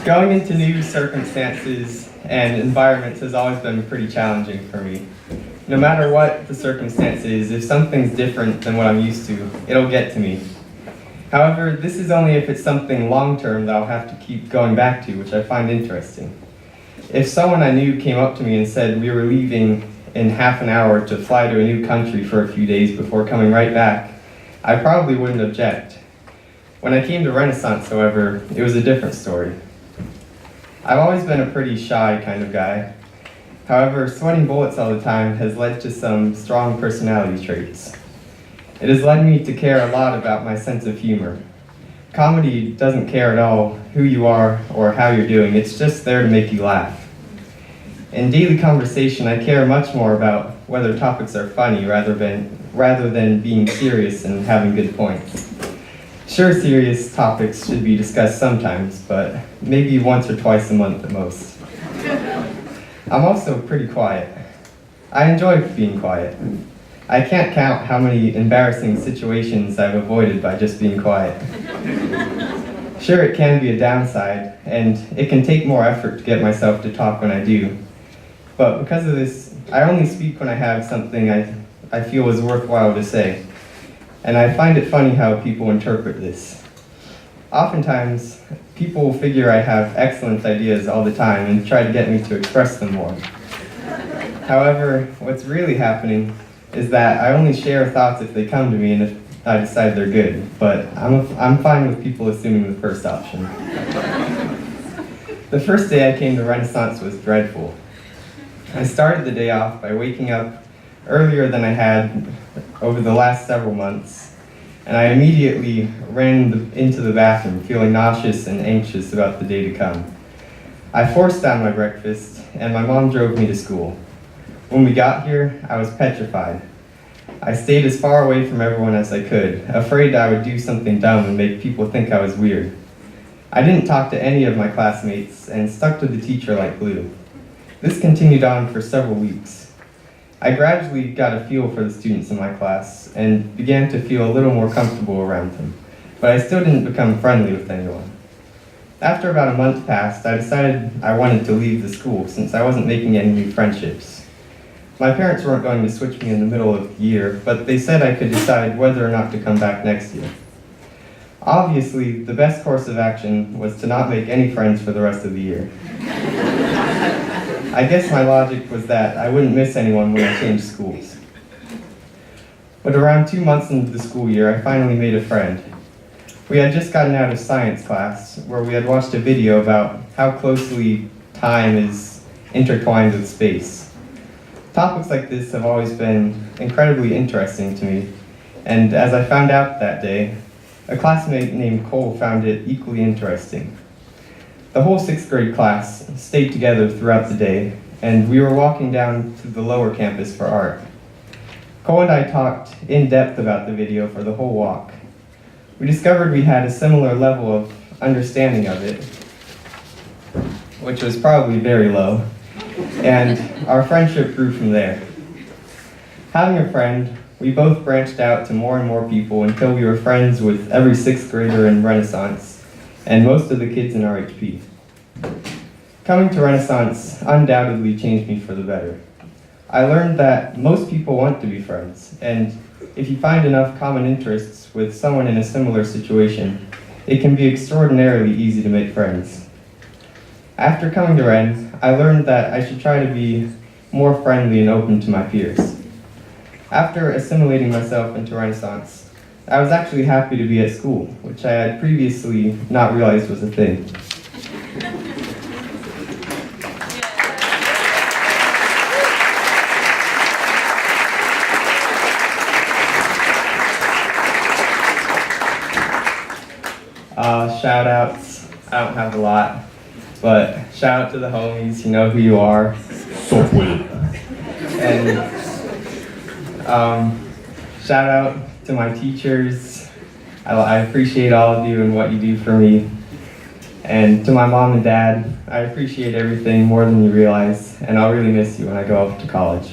Going into new circumstances and environments has always been pretty challenging for me. No matter what the circumstance is, if something's different than what I'm used to, it'll get to me. However, this is only if it's something long-term that I'll have to keep going back to, which I find interesting. If someone I knew came up to me and said we were leaving in half an hour to fly to a new country for a few days before coming right back, I probably wouldn't object. When I came to Renaissance, however, it was a different story. I've always been a pretty shy kind of guy. However, sweating bullets all the time has led to some strong personality traits. It has led me to care a lot about my sense of humor. Comedy doesn't care at all who you are or how you're doing, it's just there to make you laugh. In daily conversation, I care much more about whether topics are funny rather than being serious and having good points. Sure, serious topics should be discussed sometimes, but maybe once or twice a month at most. I'm also pretty quiet. I enjoy being quiet. I can't count how many embarrassing situations I've avoided by just being quiet. Sure, it can be a downside, and it can take more effort to get myself to talk when I do. But because of this, I only speak when I have something I feel is worthwhile to say. And I find it funny how people interpret this. Oftentimes, people will figure I have excellent ideas all the time and try to get me to express them more. However, what's really happening is that I only share thoughts if they come to me and if I decide they're good, but I'm fine with people assuming the first option. The first day I came to Renaissance was dreadful. I started the day off by waking up earlier than I had over the last several months, and I immediately ran into the bathroom feeling nauseous and anxious about the day to come. I forced down my breakfast, and my mom drove me to school. When we got here, I was petrified. I stayed as far away from everyone as I could, afraid I would do something dumb and make people think I was weird. I didn't talk to any of my classmates and stuck to the teacher like glue. This continued on for several weeks. I gradually got a feel for the students in my class and began to feel a little more comfortable around them, but I still didn't become friendly with anyone. After about a month passed, I decided I wanted to leave the school since I wasn't making any new friendships. My parents weren't going to switch me in the middle of the year, but they said I could decide whether or not to come back next year. Obviously, the best course of action was to not make any friends for the rest of the year. I guess my logic was that I wouldn't miss anyone when I changed schools. But around 2 months into the school year, I finally made a friend. We had just gotten out of science class, where we had watched a video about how closely time is intertwined with space. Topics like this have always been incredibly interesting to me, and as I found out that day, a classmate named Cole found it equally interesting. The whole 6th grade class stayed together throughout the day, and we were walking down to the lower campus for art. Cole and I talked in depth about the video for the whole walk. We discovered we had a similar level of understanding of it, which was probably very low, and our friendship grew from there. Having a friend, we both branched out to more and more people until we were friends with every 6th grader in Renaissance and most of the kids in RHP. Coming to Renaissance undoubtedly changed me for the better. I learned that most people want to be friends, and if you find enough common interests with someone in a similar situation, it can be extraordinarily easy to make friends. After coming to Ren, I learned that I should try to be more friendly and open to my peers. After assimilating myself into Renaissance, I was actually happy to be at school, which I had previously not realized was a thing. Shout outs, I don't have a lot, but shout out to the homies, you know who you are. And shout out to my teachers. I appreciate all of you and what you do for me. And to my mom and dad, I appreciate everything more than you realize, and I'll really miss you when I go off to college.